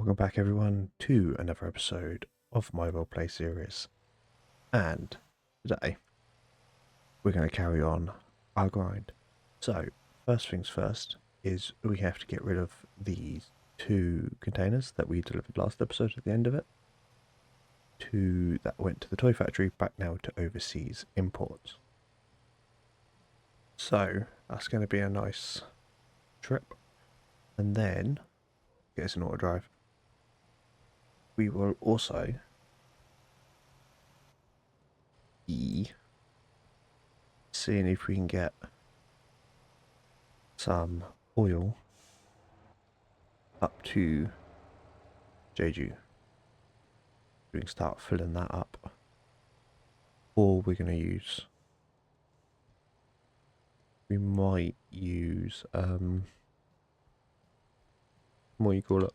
Welcome back everyone to another episode of my roleplay series, and today we're going to carry on our grind. So first things first is we have to get rid of these two containers that we delivered last episode at the end of it. Two that went to the toy factory, back now to overseas imports. So that's going to be a nice trip, and then get us an auto drive. We will also be seeing if we can get some oil up to Jeju. We can start filling that up, or we're going to use, we might use what do you call it,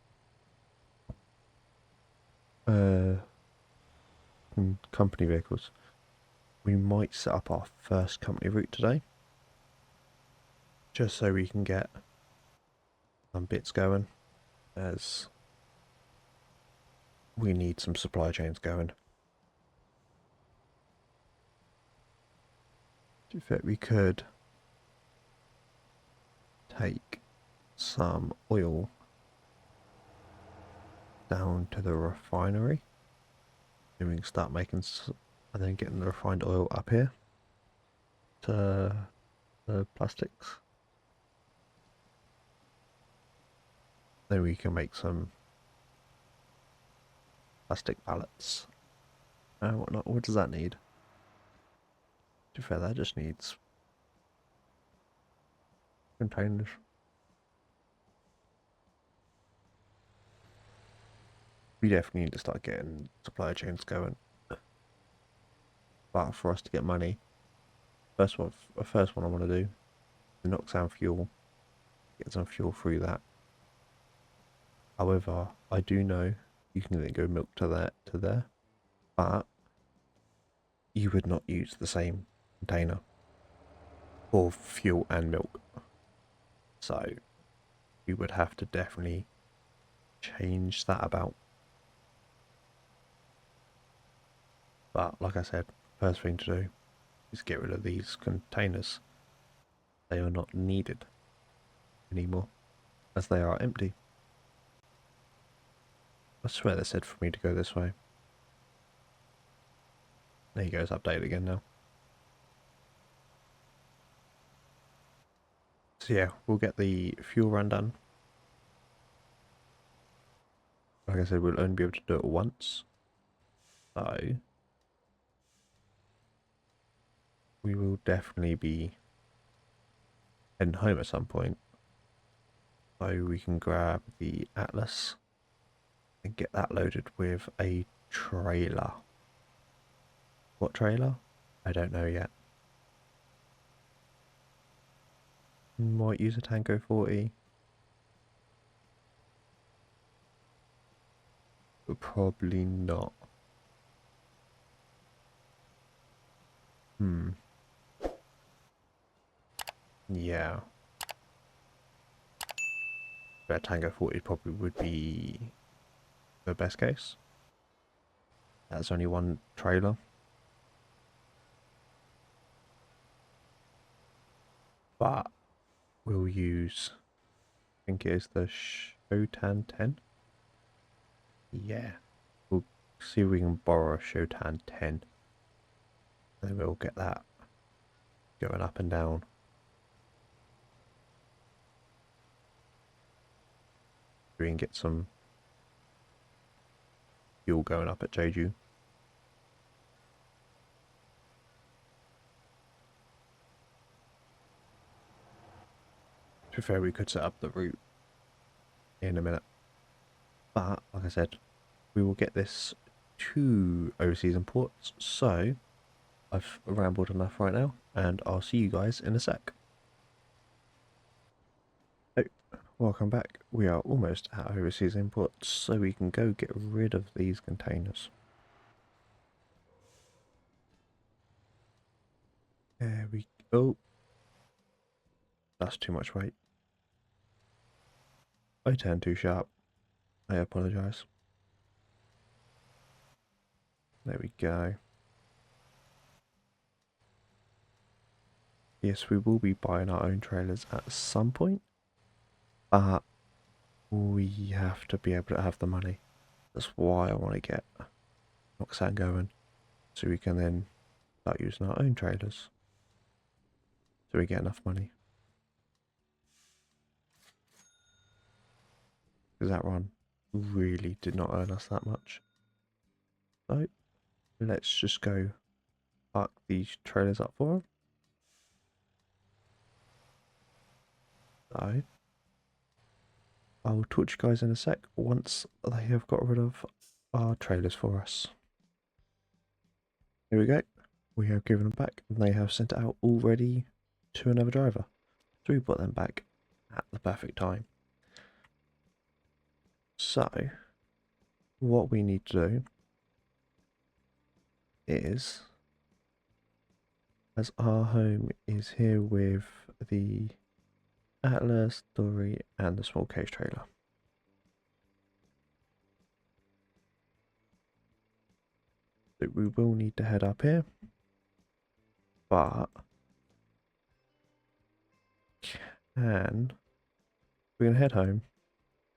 company vehicles. We might set up our first company route today, just so we can get some bits going, as we need some supply chains going. If it, we could take some oil down to the refinery, and we can start making, and then getting the refined oil up here to the plastics. Then we can make some plastic pallets and whatnot. What does that need? To be fair, that just needs containers. We definitely need to start getting supply chains going. But for us to get money, first one I want to do is knock down fuel, get some fuel through that. However, I do know you can then go milk to there, but you would not use the same container for fuel and milk. So we would have to definitely change that about. But like I said, first thing to do is get rid of these containers. They are not needed anymore, as they are empty. I swear they said for me to go this way. There you go, it's updated again now. So yeah, we'll get the fuel run done. Like I said, we'll only be able to do it once. So we will definitely be heading home at some point. So we can grab the Atlas and get that loaded with a trailer. What trailer? I don't know yet. Might use a Tango 40. But probably not. Yeah. But Tango 40 probably would be the best case. That's only one trailer. But we'll use, I think it is the Shotan 10. Yeah. We'll see if we can borrow a Shotan 10. And then we'll get that going up and down. We can get some fuel going up at Jeju. To be fair, we could set up the route in a minute. But, like I said, we will get this to overseas imports. So, I've rambled enough right now, and I'll see you guys in a sec. Oh, welcome back. We are almost at overseas imports, so we can go get rid of these containers. There we go. That's too much weight. I turned too sharp. I apologise. There we go. Yes, we will be buying our own trailers at some point, but we have to be able to have the money. That's why I want to get Roxanne going, so we can then start using our own trailers, so we get enough money. Because that run really did not earn us that much. So let's just go park these trailers up for them. So I'll talk to you guys in a sec once they have got rid of our trailers for us. Here we go. We have given them back and they have sent it out already to another driver. So we put them back at the perfect time. So what we need to do is, as our home is here with the Atlas, Dory and the small cage trailer. So we will need to head up here, but we're going to head home.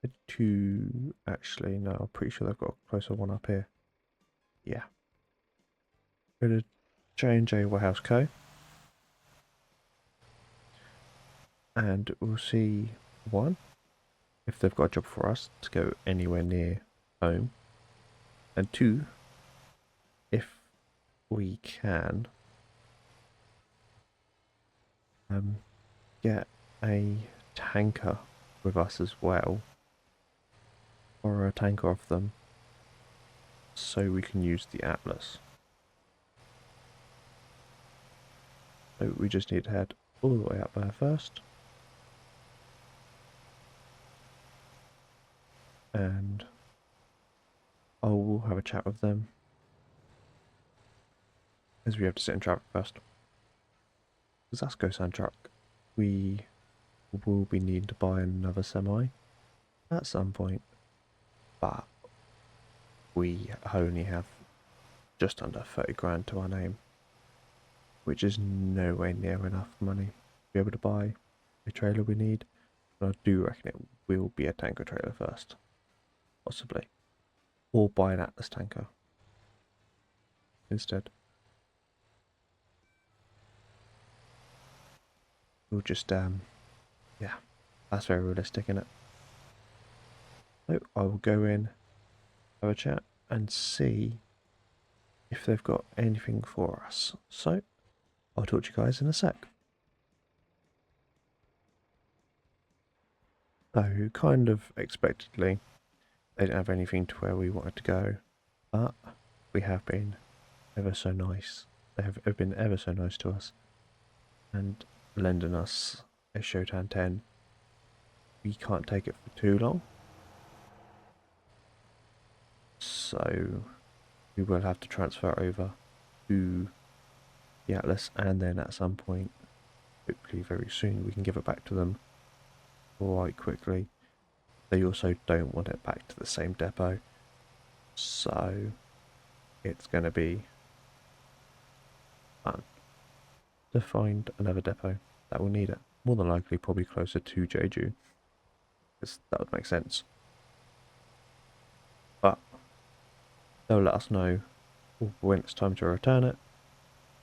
Head to, actually, no, I'm pretty sure they've got a closer one up here. Yeah. Go to J&J Warehouse Co. And we'll see, one, if they've got a job for us to go anywhere near home. And two, if we can get a tanker with us as well, or a tanker of them, so we can use the Atlas. So we just need to head all the way up there first, and I will have a chat with them, as we have to sit in traffic first. Because that's GoSan truck. We will be needing to buy another semi at some point, but we only have just under 30 grand to our name, which is nowhere near enough money to be able to buy a trailer we need. But I do reckon it will be a tanker trailer first, possibly, or buy an Atlas tanker instead. We'll just yeah, that's very realistic, isn't it? So I will go in, have a chat, and see if they've got anything for us. So I'll talk to you guys in a sec. So kind of expectedly, they didn't have anything to where we wanted to go, but we have been ever so nice. They have been ever so nice to us and lending us a Shotan 10. We can't take it for too long, so we will have to transfer over to the Atlas, and then at some point, hopefully very soon, we can give it back to them quite quickly. They also don't want it back to the same depot, so it's going to be fun to find another depot that will need it. More than likely, probably closer to Jeju, because that would make sense. But they'll let us know when it's time to return it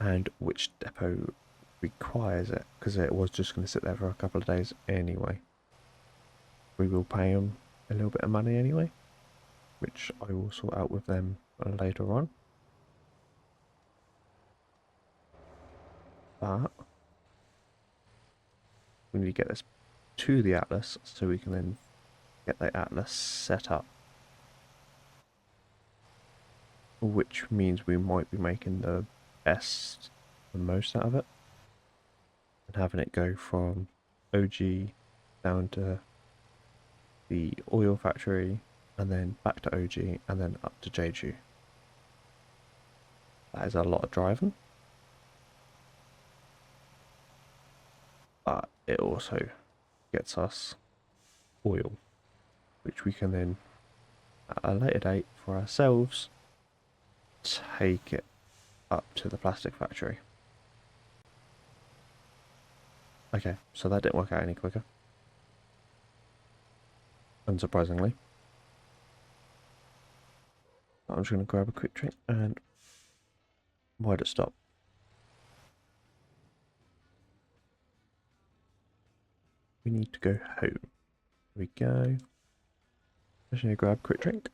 and which depot requires it, because it was just going to sit there for a couple of days anyway. We will pay them a little bit of money anyway, which I will sort out with them later on. But we need to get this to the Atlas so we can then get the Atlas set up, which means we might be making the most out of it and having it go from OG down to the oil factory and then back to OG and then up to Jeju. That is a lot of driving, but it also gets us oil, which we can then at a later date for ourselves take it up to the plastic factory. Okay, so that didn't work out any quicker. Unsurprisingly. I'm just going to grab a quick drink and why'd it stop? We need to go home. Here we go. Just going to grab a quick drink.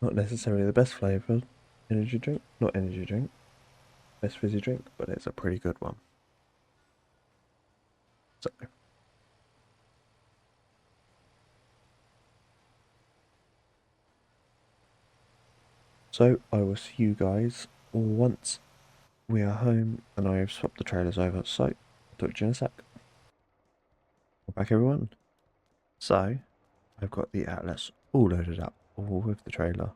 Not necessarily the best flavour energy drink, not energy drink, best fizzy drink, but it's a pretty good one. So I will see you guys once we are home and I have swapped the trailers over. So I'll talk to you in a sec. Welcome back everyone. So I've got the Atlas all loaded up, all with the trailer.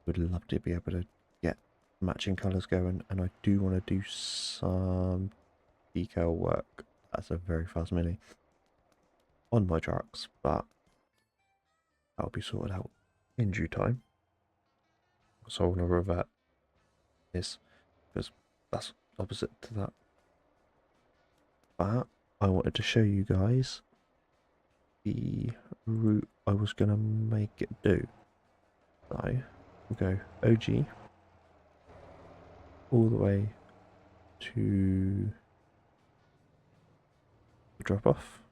Would love to be able to get matching colours going, and I do want to do some decal work. That's a very fast mini on my trucks, but that'll be sorted out in due time. So I want to revert this because that's opposite to that. But I wanted to show you guys the route I was going to make it do. So we'll go OG all the way to the drop off,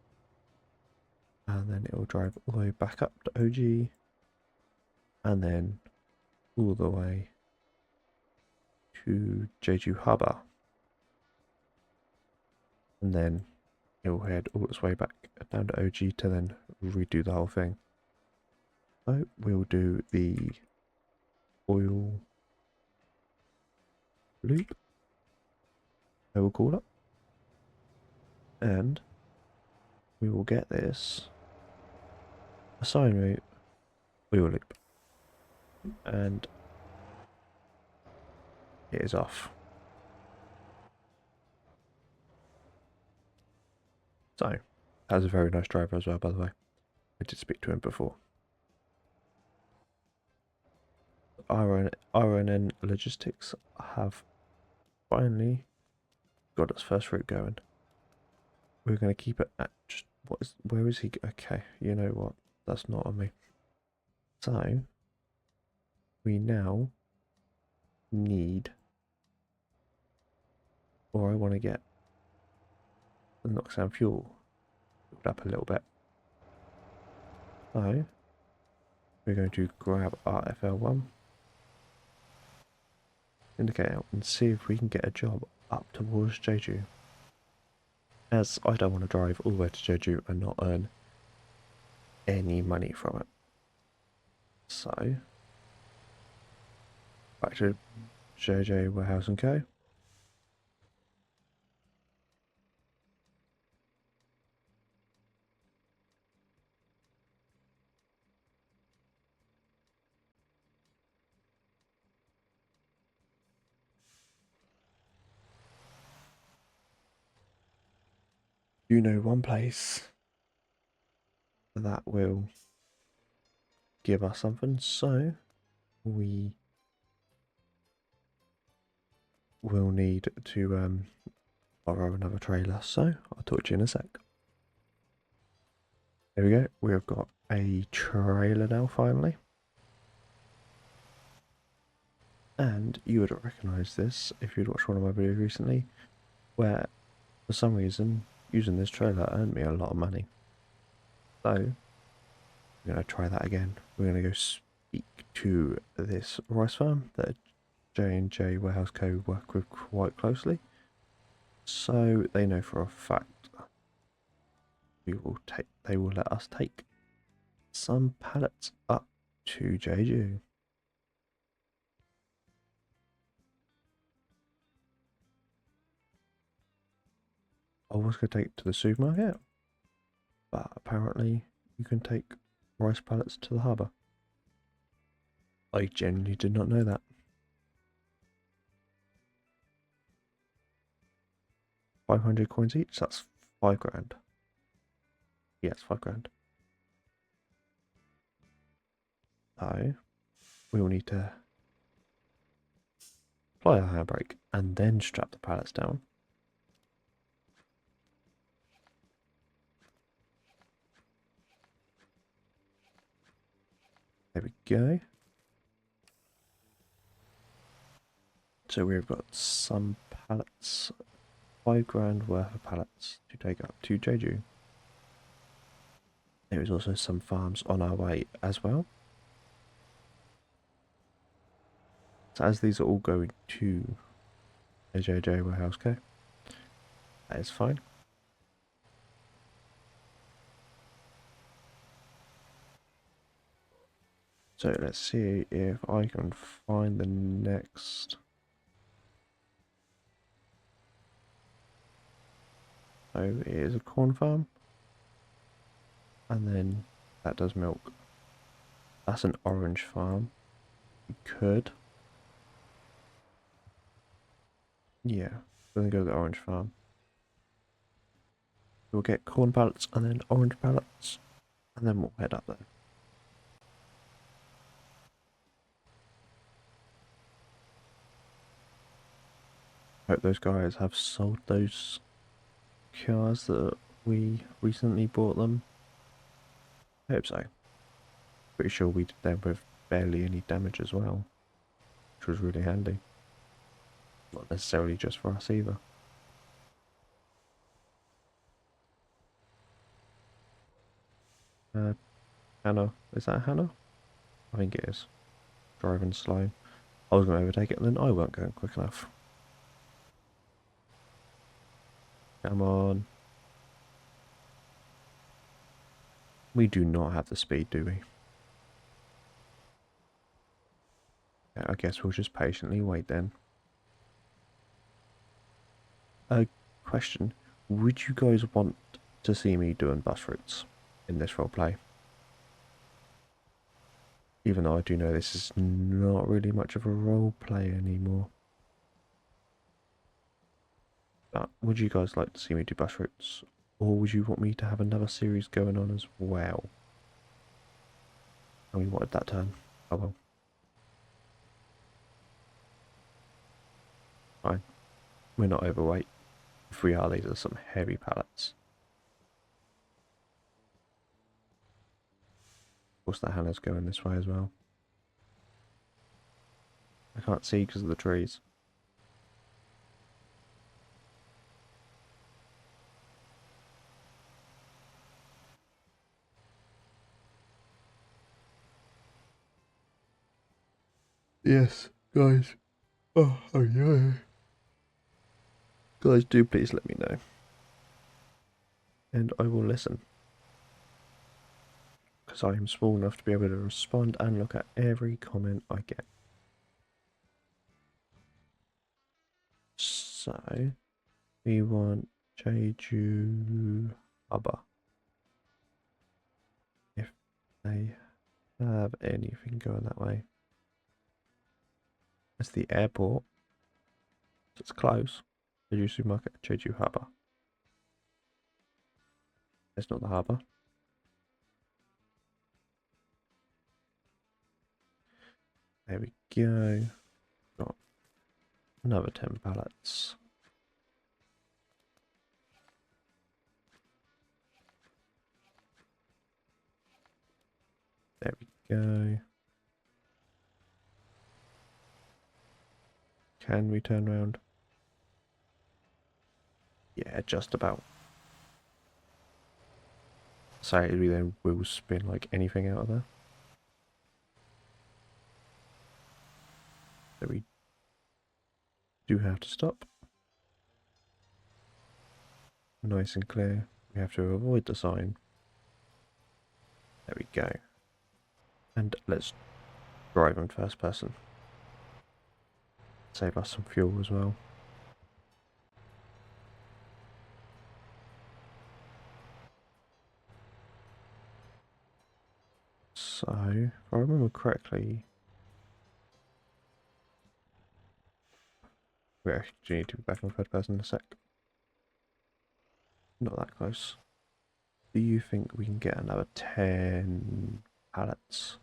and then it will drive all the way back up to OG, and then all the way to Jeju Harbour, and then it will head all its way back down to OG to then redo the whole thing. So we'll do the oil loop, I will call it, and we will get this a sine route oil loop, and it is off. So, that's a very nice driver as well, by the way. I did speak to him before. RNN Logistics have finally got its first route going. We're going to keep it at just, where is he? Okay, you know what? That's not on me. So, we now need, or I want to get the Noxan fuel up a little bit. So, we're going to grab our FL1, indicate out, and see if we can get a job up towards Jeju. As I don't want to drive all the way to Jeju and not earn any money from it. So, back to JJ Warehouse & Co. You know one place that will give us something, so we will need to borrow another trailer. So I'll talk to you in a sec. There we go. We have got a trailer now finally, and you would recognise this if you'd watched one of my videos recently, where for some reason using this trailer earned me a lot of money. So we're going to try that again. We're going to go speak to this rice farm that J&J Warehouse Co work with quite closely, so they know for a fact they will let us take some pallets up to Jeju. I was going to take it to the supermarket, but apparently you can take rice pallets to the harbour. I genuinely did not know that. 500 coins each. That's 5 grand. Yeah, it's 5 grand. So we will need to apply our handbrake and then strap the pallets down. There we go. So we've got some pallets, 5 grand worth of pallets to take up to Jeju. There is also some farms on our way as well. So as these are all going to a JJ Warehouse Co, that is fine. So let's see if I can find the next. So it is a corn farm. And then that does milk. That's an orange farm. We could. Yeah, we're gonna go to the orange farm. We'll get corn pallets and then orange pallets. And then we'll head up there. Hope those guys have sold those cars that we recently bought them. I hope so. Pretty sure we did them with barely any damage as well, which was really handy. Not necessarily just for us either. Hannah, is that Hannah? I think it is. Driving slow. I was going to overtake it and then I weren't going quick enough. Come on. We do not have the speed, do we? Yeah, I guess we'll just patiently wait then. A question. Would you guys want to see me doing bus routes in this roleplay? Even though I do know this is not really much of a roleplay anymore. But would you guys like to see me do bus routes? Or would you want me to have another series going on as well? And we wanted that turn. Oh well. Fine. We're not overweight. If we are, these are some heavy pallets. Of course, the Hannah's going this way as well. I can't see because of the trees. Yes, guys. Oh yeah. Guys, do please let me know. And I will listen. Because I am small enough to be able to respond and look at every comment I get. So, we want Jeju Harbor. If they have anything going that way. It's the airport. So it's close. Jeju Supermarket, Jeju Harbor. It's not the harbour. There we go. Got another 10 pallets. There we go. Can we turn around? Yeah, just about. So we then will spin like anything out of there. So we do have to stop. Nice and clear. We have to avoid the sign. There we go. And let's drive in first person. Save us some fuel as well. So, if I remember correctly, we actually need to be back in third person in a sec. Not that close. Do you think we can get another 10 pallets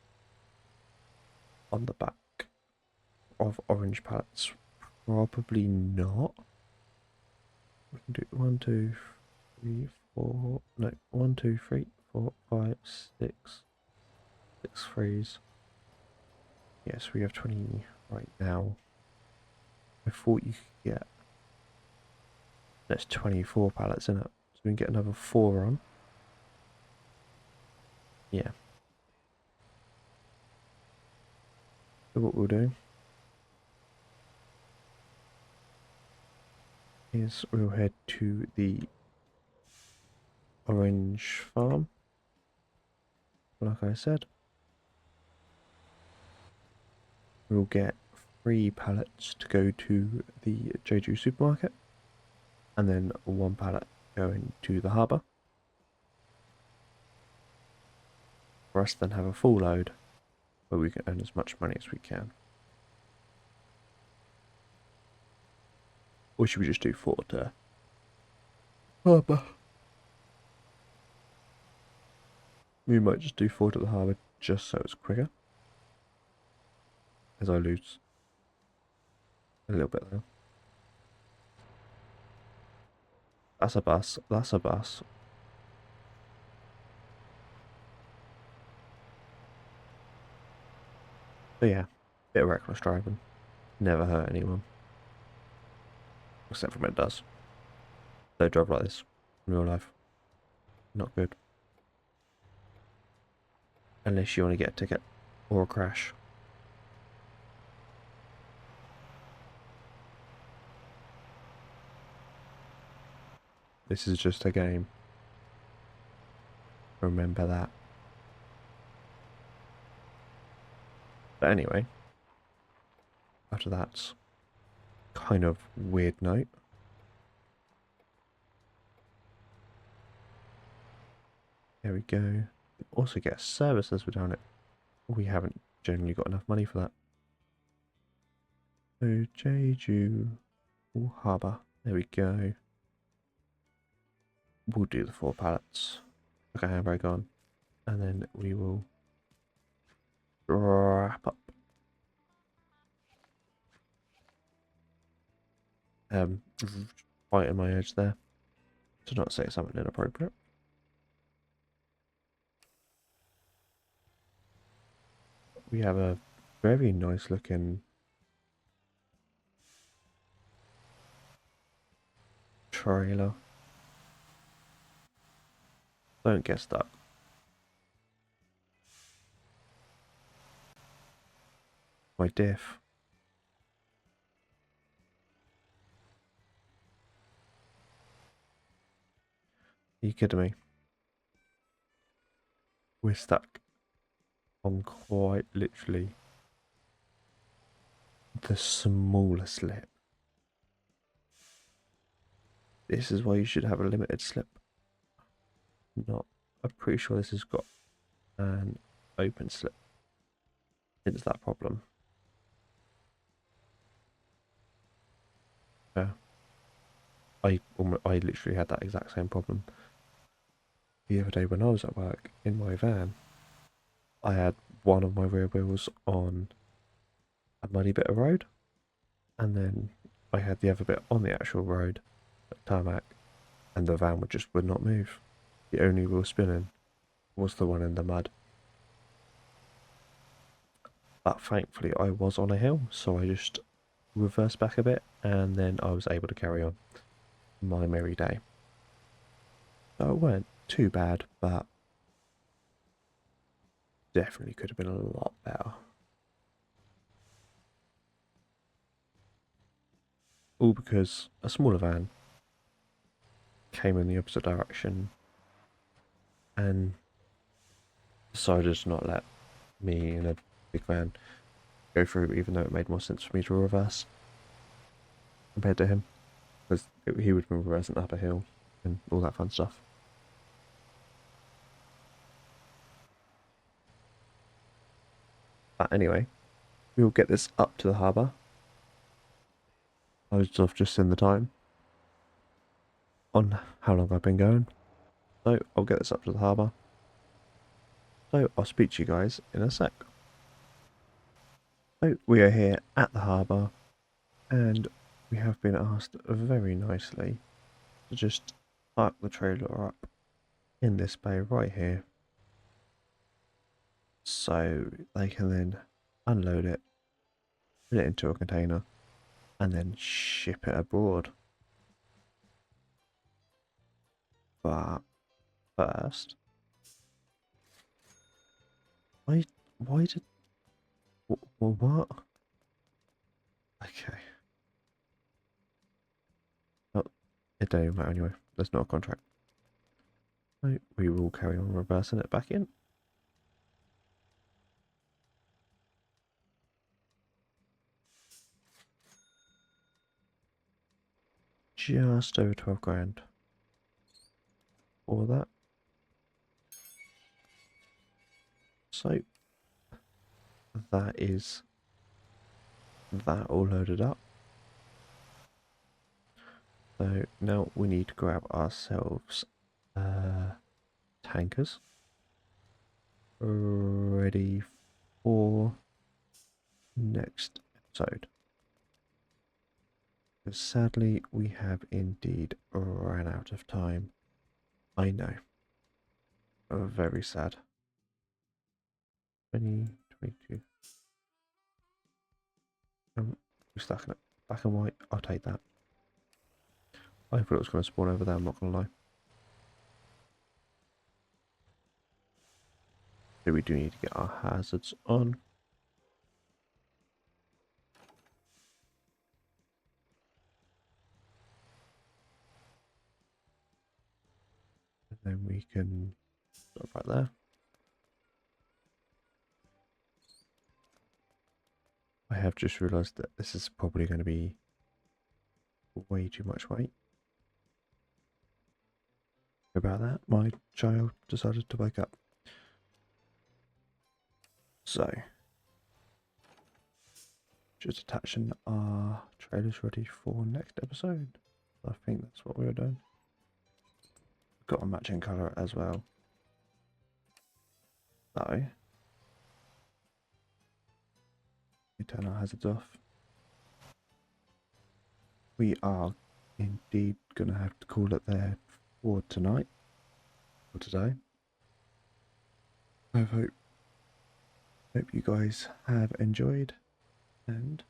on the back of orange pallets? Probably not. We can do 1, 2, 3, 4. No, 1, 2, 3, 4, 5, 6. 6 threes. Yes, we have 20 right now. I thought you could get. That's 24 pallets in it. So we can get another 4 on. Yeah. So what we'll do is we'll head to the orange farm. Like I said, we'll get 3 pallets to go to the Jeju supermarket, and then 1 pallet going to the harbour. For us to then have a full load where we can earn as much money as we can. Or should we just do 4 to harbour? We might just do 4 to the harbour just so it's quicker. As I lose a little bit there. That's a bus. That's a bus. But yeah, bit of reckless driving. Never hurt anyone. Except for when it does. Don't drive like this in real life. Not good. Unless you want to get a ticket or a crash. This is just a game. Remember that. But anyway, after that kind of weird note, there we go. Also get a service as we're down it. We haven't generally got enough money for that. So Jeju Harbour. There we go. We'll do the 4 pallets. Put a handbrake on. And then we will wrap up. Biting my edge there. To not say something inappropriate. We have a very nice looking trailer. Don't get stuck. My diff. Are you kidding me? We're stuck on quite literally the smallest slip. This is why you should have a limited slip. Not, I'm pretty sure this has got an open slip. It's that problem. Yeah. I literally had that exact same problem the other day when I was at work in my van. I had one of my rear wheels on a muddy bit of road, and then I had the other bit on the actual road, tarmac, and the van would not move. The only wheel spinning was the one in the mud. But thankfully I was on a hill, so I just reversed back a bit, and then I was able to carry on my merry day. So it weren't too bad, but definitely could have been a lot better. All because a smaller van came in the opposite direction and decided to not let me in a big van go through, even though it made more sense for me to reverse compared to him, because he would have been reversing up a hill and all that fun stuff. But anyway, we will get this up to the harbour. I was off just in the time. on how long I've been going. So I'll get this up to the harbour. So I'll speak to you guys in a sec. So we are here at the harbour, and we have been asked very nicely to just park the trailer up in this bay right here, so they can then unload it, put it into a container, and then ship it abroad. But first, why did what? Okay. Oh, it don't even matter anyway. There's not a contract. So we will carry on reversing it back in. Just over 12 grand for that. So that is that all loaded up. So now we need to grab ourselves tankers ready for next episode. Because sadly, we have indeed ran out of time. I know. Very sad. 2022. We're stuck in it. Black and white. I'll take that. I thought it was going to spawn over there, I'm not going to lie. So we do need to get our hazards on. And then we can stop right there. I have just realised that this is probably going to be way too much weight. About that, my child decided to wake up. So, just attaching our trailers ready for next episode. I think that's what we were doing. Got a matching colour as well. So, we turn our hazards off. We are indeed going to have to call it there for tonight, for today. I hope you guys have enjoyed, and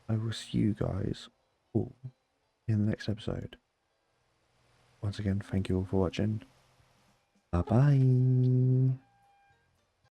I will see you guys all in the next episode. Once again, thank you all for watching. Bye bye.